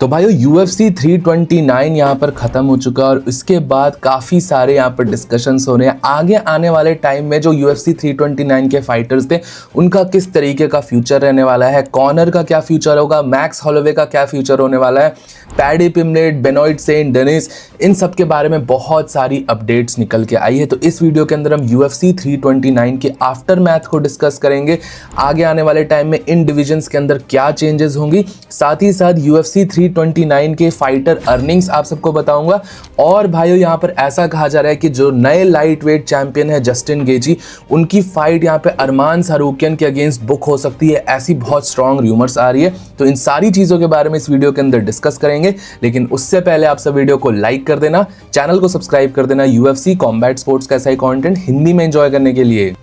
तो भाइयों UFC 329 यहाँ पर ख़त्म हो चुका है और इसके बाद काफ़ी सारे यहाँ पर डिस्कशंस हो रहे हैं आगे आने वाले टाइम में जो UFC 329 के फाइटर्स थे उनका किस तरीके का फ्यूचर रहने वाला है, कॉनर का क्या फ्यूचर होगा, मैक्स हॉलोवे का क्या फ्यूचर होने वाला है, पैडी पिम्बलेट, बेनॉइट सेंट डेनिस, इन सब के बारे में बहुत सारी अपडेट्स निकल के आई है। तो इस वीडियो के अंदर हम UFC 329 के आफ्टर मैथ को डिस्कस करेंगे, आगे आने वाले टाइम में इन डिविजन्स के अंदर क्या चेंजेस होंगी, साथ ही साथ UFC 329 के फाइटर अर्निंग्स आप सबको बताऊंगा। और भाइयों यहाँ पर ऐसा कहा जा रहा है कि जो नए लाइट वेट चैंपियन है जस्टिन गेजी, उनकी फाइट यहाँ पे अरमान सारूकियन के अगेंस्ट बुक हो सकती है, ऐसी बहुत स्ट्रॉन्ग र्यूमर्स आ रही है। तो इन सारी चीज़ों के बारे में इस वीडियो के अंदर डिस्कस करेंगे, लेकिन उससे पहले आप सब वीडियो को लाइक कर देना, चैनल को सब्सक्राइब कर देना UFC कॉम्बैट स्पोर्ट्स का ऐसा ही कंटेंट हिंदी में एंजॉय करने के लिए।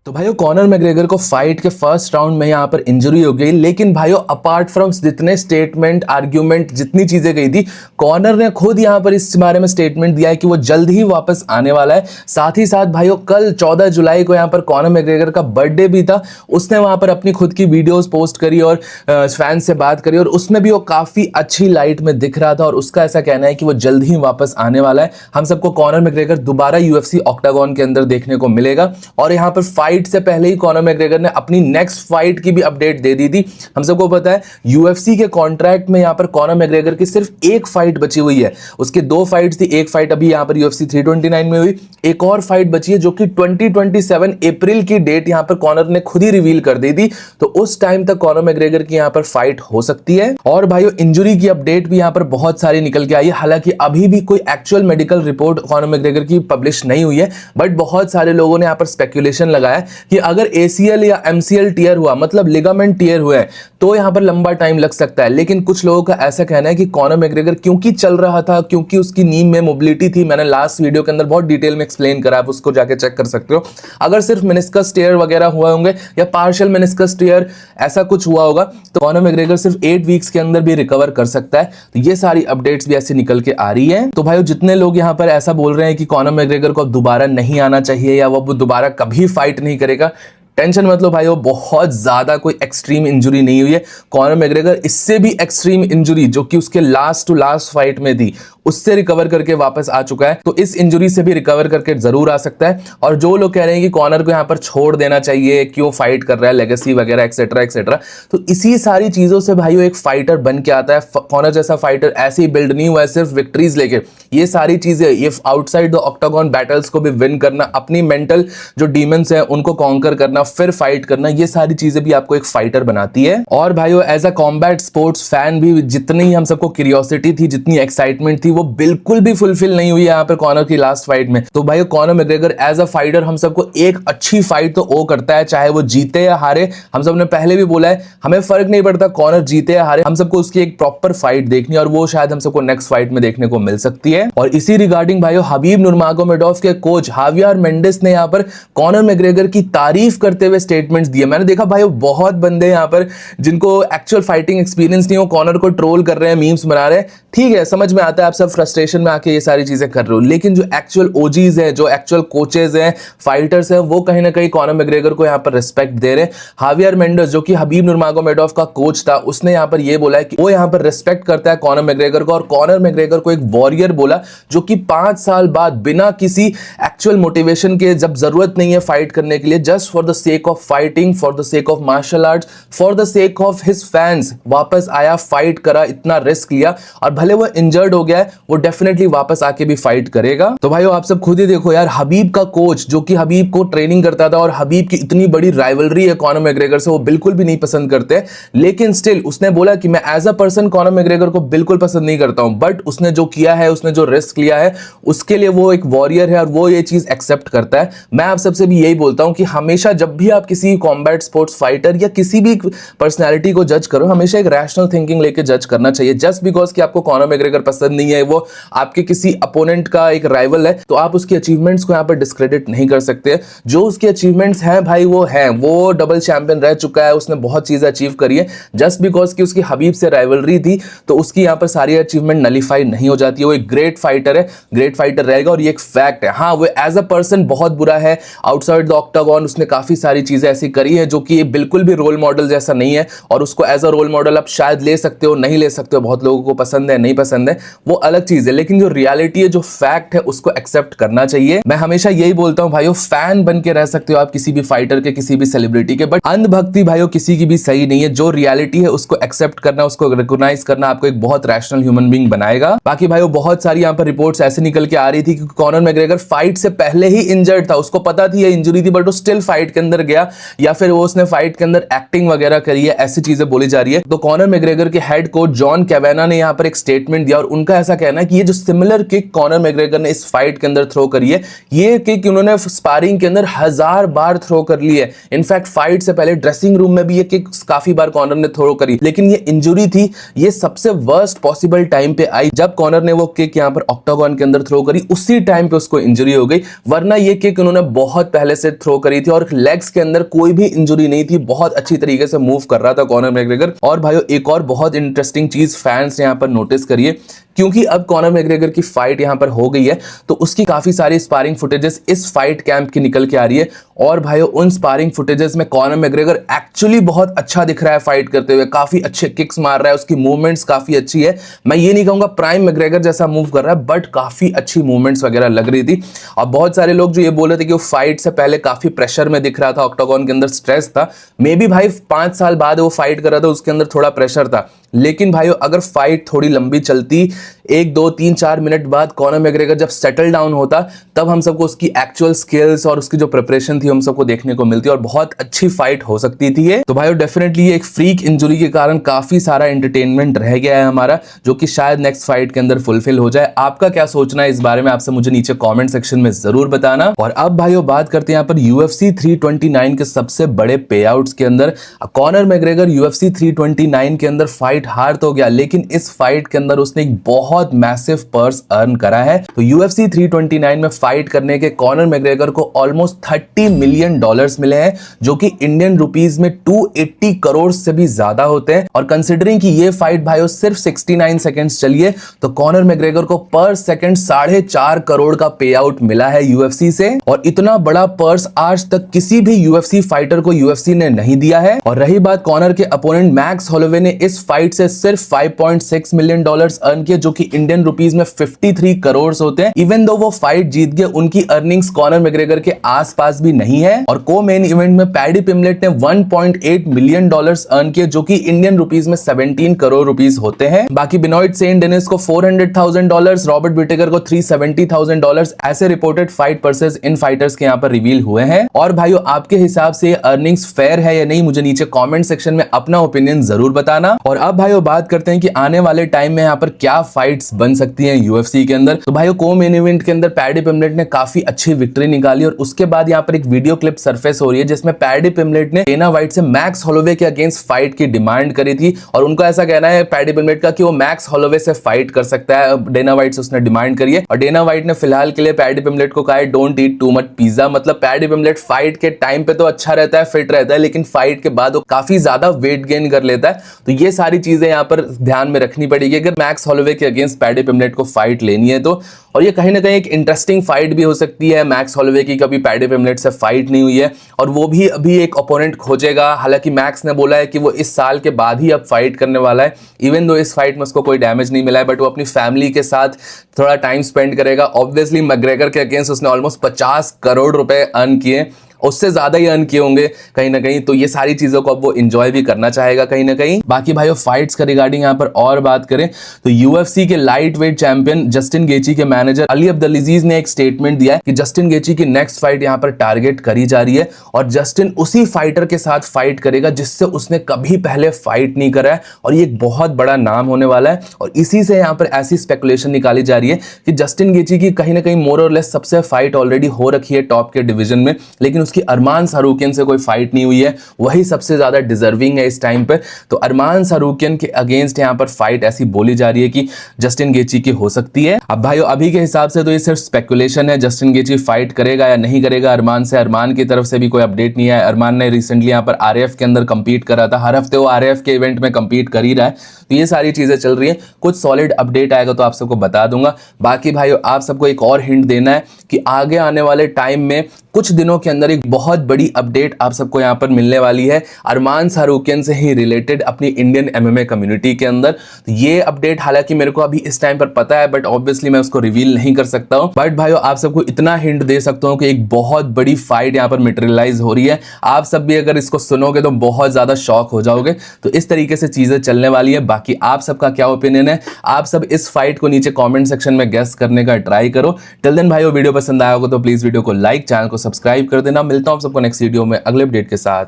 तो भाइयों कॉनर मैग्रेगर को फाइट के फर्स्ट राउंड में यहाँ पर इंजरी हो गई, लेकिन भाइयों अपार्ट फ्रॉम जितने स्टेटमेंट आर्ग्यूमेंट जितनी चीजें गई थी, कॉनर ने खुद यहाँ पर इस बारे में स्टेटमेंट दिया है कि वो जल्द ही वापस आने वाला है। साथ ही साथ भाइयों कल 14 जुलाई को यहाँ पर कॉनर मैग्रेगर का बर्थडे भी था, उसने वहां पर अपनी खुद की वीडियोस पोस्ट करी और फैंस से बात करी और उसमें भी वो काफी अच्छी लाइट में दिख रहा था और उसका ऐसा कहना है कि वो जल्द ही वापस आने वाला है। हम सबको कॉनर मैग्रेगर दोबारा UFC ऑक्टागन के अंदर देखने को मिलेगा। और यहाँ पर फाइट से पहले ही कॉनर मैग्रेगर ने अपनी नेक्स्ट फाइट की भी अपडेट दे दी थी। हम सबको पता है UFC के कॉन्ट्रैक्ट में यहाँ पर कॉनर मैग्रेगर की सिर्फ एक फाइट बची हुई है, उसके दो फाइट्स थी, एक फाइट अभी यहाँ पर UFC 329 में हुई, एक और फाइट बची है जो कि 2027 अप्रैल की डेट यहाँ पर कॉनर ने खुद ही रिवील कर दी थी। तो उस टाइम तक कॉनर मैग्रेगर की यहाँ पर फाइट हो सकती है। और भाइयों इंजरी की अपडेट भी यहाँ पर बहुत सारी निकल के आई है, हालांकि अभी भी कोई actual medical report Conor McGregor की पब्लिश नहीं हुई है, बट बहुत सारे लोगों ने यहाँ पर स्पेकुलेशन लगाया कि अगर ACL या MCL टीयर हुआ, मतलब लिगामेंट टीयर हुआ है, तो यहां पर लंबा टाइम लग सकता है। लेकिन कुछ लोगों का ऐसा कहना है कि कॉनर मैग्रेगर क्योंकि चल रहा था, क्योंकि उसकी नी में मोबिलिटी थी, मैंने लास्ट वीडियो के अंदर बहुत डिटेल में एक्सप्लेन करा, आप उसको जाके चेक कर सकते हो। अगर सिर्फ मेनिस्कस टीयर वगैरह हुआ होंगे या पार्शियल मेनिस्कस टीयर ऐसा कुछ हुआ होगा, तो कॉनर मैग्रेगर सिर्फ 8 वीक्स के अंदर भी रिकवर कर सकता है। तो ये सारी अपडेट्स भी ऐसे निकल के आ रही है। तो भाई जितने लोग यहाँ पर ऐसा बोल रहे हैं कि कॉनर मैग्रेगर को दोबारा नहीं आना चाहिए या वो दोबारा कभी फाइट नहीं करेगा, टेंशन मत लो भाइयों, बहुत ज्यादा कोई एक्सट्रीम इंजरी नहीं हुई है। कॉनर मैग्रेगर इससे भी एक्सट्रीम इंजरी जो कि उसके लास्ट टू लास्ट फाइट में थी, उससे रिकवर करके वापस आ चुका है। तो इस इंजरी से भी रिकवर करके जरूर आ सकता है। और जो लोग कह रहे हैं कि कॉनर को यहाँ पर छोड़ देना चाहिए, क्यों फाइट कर रहा है, लेगेसी वगैरह एक्सेट्रा एक्सेट्रा, तो इसी सारी चीजों से भाइयों एक फाइटर बन के आता है। कॉनर जैसा फाइटर ऐसे ही बिल्ड नहीं हुआ है सिर्फ विक्ट्रीज लेके। ये सारी चीजें, ये आउटसाइड द ऑक्टागन बैटल्स को भी विन करना, अपनी मेंटल जो डीमंस है उनको कॉन्कर करना, फिर फाइट करना, ये सारी चीजें भी आपको एक फाइटर बनाती है। और भाइयों as a combat sports fan भी जितनी हम सबको क्यूरियोसिटी थी, जितनी एक्साइटमेंट थी, वो बिल्कुल भी फुलफिल नहीं हुई है यहाँ पर कॉनर की लास्ट फाइट में। तो भाइयों Conor McGregor as a fighter हम सबको एक अच्छी फाइट तो वो करता है, चाहे वो जीते या हारे। हम सब ने पहले भी बोला है, हमें फर्क नहीं पड़ता कॉनर जीते या हारे, हम सबको उसकी एक प्रॉपर फाइट देखनी है और वो शायद हम सबको नेक्स्ट फाइट में देखने को मिल सकती है। और इसी रिगार्डिंग भाइयों हबीब नुरमागोमेडोव के कोच हावियर मेंडिस ने यहाँ पर कॉनर मैग्रेगर की तारीफ करते हुए स्टेटमेंट्स दिए। मैंने देखा भाई बहुत बंदे यहाँ पर जिनको एक्चुअल फाइटिंग एक्सपीरियंस नहीं हो, कॉनर को ट्रोल कर रहे हैं, मीम्स बना रहे हैं। ठीक है, समझ में आता है, आप सब फ्रस्ट्रेशन में आके ये सारी चीजें कर रहे हो, लेकिन जो एक्चुअल ओजीज हैं, जो एक्चुअल कोचेज हैं, फाइटर्स हैं, वो कहीं ना कहीं कॉनर मैग्रेगर को यहाँ पर रिस्पेक्ट दे रहे हैं। हावियर मेंडिस जो कि हबीब नुरमागोमेडोव का कोच था, उसने यहाँ पर ये बोला है कि वो यहाँ पर रिस्पेक्ट करता है कॉनर मैग्रेगर को और कॉनर मैग्रेगर को एक वॉरियर बोला, जो कि 5 साल बाद बिना किसी एक्चुअल मोटिवेशन के, जब जरूरत नहीं है फाइट करने के लिए, just for the sake of fighting, for the sake of martial arts, for the sake of his fans, वापस आया, फाइट करा, इतना रिस्क लिया, और भले वो इंजर्ड हो गया है, वो डेफिनेटली वापस आके भी फाइट करेगा। तो भाइयों आप सब खुद ही देखो यार, हबीब का कोच जो कि हबीब को ट्रेनिंग करता था और हबीब की इतनी बड़ी राइवलरी है कॉनर मैग्रेगर से, वो बिल्कुल भी नहीं पसंद करते, लेकिन स्टिल उसने बोला कि मैं as a person Conor McGregor को बिल्कुल पसंद नहीं करता हूं, बट उसने जो किया है, उसने जो रिस्क लिया है, उसके लिए वो एक वॉरियर है और वो ये चीज एक्सेप्ट करता है। मैं आप सबसे भी यही बोलता हूं कि हमेशा जब भी आप किसी कॉम्बैट स्पोर्ट्स फाइटर या किसी भी पर्सनैलिटी को जज करो, हमेशा एक रैशनल थिंकिंग लेके जज करना चाहिए। जस्ट बिकॉज कि आपको कॉनर मैग्रेगर पसंद नहीं है, वो आपके किसी अपोनेंट का एक राइवल है, तो आप उसकी अचीवमेंट्स को यहाँ पर डिस्क्रेडिट नहीं कर सकते। जो उसकी अचीवमेंट्स हैं भाई वो हैं, वो डबल चैंपियन रह चुका है, उसने बहुत चीजें अचीव करी है। जस्ट बिकॉज कि उसकी हबीब से राइवलरी थी, तो उसकी यहाँ पर सारी अचीवमेंट नलीफाई नहीं हो जाती है। वो एक ग्रेट फाइटर है, ग्रेट फाइटर रहेगा और ये एक फैक्ट है। हाँ, वो एज अ पर्सन बहुत बुरा है, आउटसाइड द ऑक्टागन उसने काफी सारी चीजें ऐसी करी है जो कि बिल्कुल भी रोल मॉडल जैसा नहीं है, और उसको एज अ रोल मॉडल आप शायद ले सकते हो, नहीं ले सकते हो, बहुत लोगों को पसंद है नहीं पसंद है, वो अलग चीज है, लेकिन जो रियलिटी है, जो फैक्ट है, उसको एक्सेप्ट करना चाहिए। मैं हमेशा यही बोलता हूं भाइयों, फैन बन के रह सकते हो आप किसी भी फाइटर के, किसी भी सेलिब्रिटी के, बट अंधभक्ति भाइयों किसी की भी सही नहीं है। जो रियलिटी है उसको एक्सेप्ट करना, उसको रिकॉग्नाइज करना आपको एक बहुत रैशनल ह्यूमन बीइंग बनाएगा। बाकी भाइयों बहुत सारी यहाँ पर रिपोर्ट्स ऐसे निकल के आ रही थी कि कॉनर मैग्रेगर फाइट से पहले ही इंजर्ड था, उसको पता थी ये इंजरी थी, बट वो स्टिल फाइट के अंदर गया, या फिर वो उसने फाइट के अंदर एक्टिंग वगैरह करी है, ऐसी चीजें बोली जा रही है। तो कॉनर मैग्रेगर के हेड कोच जॉन कैवेना ने यहाँ पर एक स्टेटमेंट दिया, और उनका ऐसा कहना है कि ये जो सिमिलर किक कॉनर मैग्रेगर ने इस फाइट के अंदर थ्रो करी है, ये किक उन्होंने स्पारिंग के अंदर 1000 बार थ्रो कर ली है। इनफैक्ट फाइट से पहले ड्रेसिंग रूम में भी ये किक काफी बार कॉनर ने थ्रो करी, लेकिन ये इंजरी थी, ये सबसे वर्स्ट पॉसिबल टाइम पे आई जब कॉनर ने वो किक यहाँ पर ऑक्टागन के अंदर थ्रो करी, उसी टाइम पे उसको इंजरी हो गई, वरना ये किक उन्होंने बहुत पहले से थ्रो करी थी, और लेग्स के अंदर कोई भी इंजरी नहीं थी, बहुत अच्छी तरीके से मूव कर रहा था कॉनर मैग्रेगर। और भाइयों एक और बहुत इंटरेस्टिंग चीज फैंस यहाँ पर नोटिस करिए, क्योंकि अब कॉनर मैग्रेगर की फाइट यहां पर हो गई है, तो उसकी काफी सारी स्पारिंग फुटेजेस इस फाइट कैंप की निकल के आ रही है, और भाइयों उन स्पारिंग फुटेजेस में कॉनर मैग्रेगर एक्चुअली बहुत अच्छा दिख रहा है फाइट करते हुए, काफी अच्छे किक्स मार रहा है, उसकी मूवमेंट्स काफी अच्छी है। मैं ये नहीं कहूंगा प्राइम मैग्रेगर जैसा मूव कर रहा है, बट काफी अच्छी मूवमेंट्स वगैरह लग रही थी। और बहुत सारे लोग जो ये बोल रहे थे कि वो फाइट से पहले काफी प्रेशर में दिख रहा था, ऑक्टागन के अंदर स्ट्रेस था, मे बी भाई 5 साल बाद वो फाइट कर रहा था, उसके अंदर थोड़ा प्रेशर था, लेकिन भाइयों अगर फाइट थोड़ी लंबी चलती, 1 2 3 4 मिनट बाद कॉनर मैग्रेगर जब सेटल डाउन होता, तब हम सबको उसकी एक्चुअल स्किल्स और उसकी जो प्रिपरेशन थी हम सबको देखने को मिलती, और बहुत अच्छी फाइट हो सकती थी ये। तो भाइयों डेफिनेटली ये एक फ्रीक इंजरी के कारण काफी सारा एंटरटेनमेंट रह गया है हमारा, जो कि शायद नेक्स्ट फाइट के अंदर फुलफिल हो जाए। आपका क्या सोचना है इस बारे में, आपसे मुझे नीचे कॉमेंट सेक्शन में जरूर बताना। और अब भाइयों बात करते हैं यहाँ पर UFC 329 के सबसे बड़े पे आउट्स के अंदर। कॉनर मैग्रेगर UFC 329 के अंदर फाइट हार तो गया, लेकिन इस फाइट के अंदर उसने एक बहुत मैसिव पर्स अर्न करा है। तो UFC 329 में फाइट करने के कॉनर मैग्रेगर को ऑलमोस्ट $30 मिलियन मिले हैं, जो कि इंडियन रुपीस में 280 करोड़ से भी ज्यादा होते हैं। और कंसिडरिंग कि ये फाइट भाइयों सिर्फ 69 सेकंड्स चली है, तो कॉनर मैग्रेगर को पर सेकंड 4.5 करोड़ का पे आउट मिला है UFC से, और इतना बड़ा पर्स आज तक किसी भी UFC फाइटर को UFC ने नहीं दिया है। और रही बात कॉनर के अपोनेंट मैक्स हॉलोवे ने इस फाइट से सिर्फ $5.6 मिलियन अर्न किए, जो कि इंडियन रुपीस में 53 करोड़ होते हैं। इवन दो वो फाइट जीत गए, उनकी अर्निंग्स कॉनर मैग्रेगर के आसपास भी नहीं है। और को मेन इवेंट में पैडी पिमलेट ने $1.8 मिलियन अर्न किए, जो कि इंडियन रुपीस में 17 करोड़ रुपीस होते हैं। बाकी बिनॉइड सेंट डेनिस को $400,000, रॉबर्ट विटेकर को $370,000 ऐसे रिपोर्टेड फाइट पर्सेस इन फाइटर्स के यहाँ पर रिवील हुए हैं। और भाइयों आपके हिसाब से अर्निंग्स फेयर है या नहीं, मुझे नीचे कमेंट सेक्शन में अपना ओपिनियन जरूर बताना। और अब भाइयों बात करते हैं कि आने वाले टाइम में यहाँ पर क्या फाइट्स बन सकती हैं UFC के अंदर। तो भाइयों को मेन इवेंट के अंदर पैडी पिमलेट ने काफी अच्छी विक्ट्री निकाली, और उसके बाद यहाँ पर एक वीडियो क्लिप सरफेस हो रही है जिसमें पैडी पिमलेट ने डेना वाइट से मैक्स हॉलोवे के अगेंस्ट फाइट की डिमांड करी थी। और उनको ऐसा कहना है पैडी पिमलेट का कि वो मैक्स हॉलोवे से फाइट कर सकता है, डेना वाइट से उसने डिमांड करी है। और डेना वाइट ने फिलहाल के लिए पैडी पिमलेट को कहा है don't eat too much pizza. मतलब पैडी पिमलेट फाइट के टाइम पे तो अच्छा रहता है, फिट रहता है, लेकिन फाइट के बाद वो काफी ज्यादा वेट गेन कर लेता है। तो ये सारी चीजें यहाँ पर ध्यान में रखनी पड़ेगी अगर मैक्स हॉलोवे के अगेंस्ट पैडी पिमलेट को फाइट लेनी है तो। और ये कहीं ना कहीं एक इंटरेस्टिंग फाइट भी हो सकती है। मैक्स हॉलोवे की कभी पैडी पिमलेट से फाइट नहीं हुई है, और वो भी अभी एक ओपोनेंट खोजेगा। हालांकि मैक्स ने बोला है कि वो इस साल के बाद ही अब फाइट करने वाला है, इवन दो इस फाइट में उसको कोई डैमेज नहीं मिला है, बट वो अपनी फैमिली के साथ थोड़ा टाइम स्पेंड करेगा। ऑब्वियसली मैग्रेगर के अगेंस्ट उसने ऑलमोस्ट 50 करोड़ रुपए अर्न किए, उससे ज्यादा ही अर्न किए होंगे कहीं ना कहीं। तो ये सारी चीजों को अब वो एंजॉय भी करना चाहेगा कहीं ना कहीं। बाकी भाइयों फाइट्स का रिगार्डिंग यहाँ पर और बात करें तो UFC के लाइट वेट चैंपियन जस्टिन गेची के मैनेजर अली अब्दुलअजीज ने एक स्टेटमेंट दिया है कि जस्टिन गेची की नेक्स्ट फाइट यहाँ पर टारगेट करी जा रही है, और जस्टिन उसी फाइटर के साथ फाइट करेगा जिससे उसने कभी पहले फाइट नहीं करा है, और ये एक बहुत बड़ा नाम होने वाला है। और इसी से यहाँ पर ऐसी स्पेकुलेशन निकाली जा रही है कि जस्टिन गेची की कहीं ना कहीं मोर और लेस सबसे फाइट ऑलरेडी हो रखी है टॉप के डिवीजन में, लेकिन उसकी अरमान सारूकियन से कोई फाइट नहीं हुई है, वही सबसे ज्यादा डिजर्विंग है इस टाइम पे। तो अरमान सारूकियन के अगेंस्ट यहां पर फाइट ऐसी बोली जा रही है कि जस्टिन गेची की हो सकती है। अब भाइयों अभी के हिसाब से तो ये सिर्फ स्पेकुलेशन है, जस्टिन गेची फाइट करेगा या नहीं करेगा अरमान से, अरमान की तरफ से भी कोई अपडेट नहीं है। अरमान ने रिसेंटली यहां पर RAF के अंदर कंपीट करा था, हर हफ्ते वो RAF के इवेंट में कंपीट कर ही रहा है, तो ये सारी चीजें चल रही हैं, कुछ सॉलिड अपडेट आएगा तो आप सबको बता दूंगा। बाकी भाइयों आप सबको एक और हिंट देना है कि आगे आने वाले टाइम में कुछ दिनों के अंदर एक बहुत बड़ी अपडेट आप सबको यहाँ पर मिलने वाली है अरमान सारूकियन से ही रिलेटेड अपनी इंडियन एमएमए कम्युनिटी के अंदर। तो ये अपडेट हालांकि मेरे को अभी इस टाइम पर पता है, बट ऑब्वियसली मैं उसको रिवील नहीं कर सकता हूं। बट भाइयों आप सबको इतना हिंट दे सकता हूं कि एक बहुत बड़ी फाइट यहाँ पर मटेरियलाइज हो रही है। आप सब भी अगर इसको सुनोगे तो बहुत ज्यादा शॉक हो जाओगे। तो इस तरीके से चीजें चलने वाली है। बाकी आप सबका क्या ओपिनियन है, आप सब इस फाइट को नीचे कॉमेंट सेक्शन में गेस करने का ट्राई करो। टिल देन भाइयों वीडियो पसंद आया होगा तो प्लीज वीडियो को लाइक, चैनल को सब्सक्राइब कर देना। मिलता हूं सबको नेक्स्ट वीडियो में अगले अपडेट के साथ।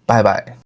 Bye bye.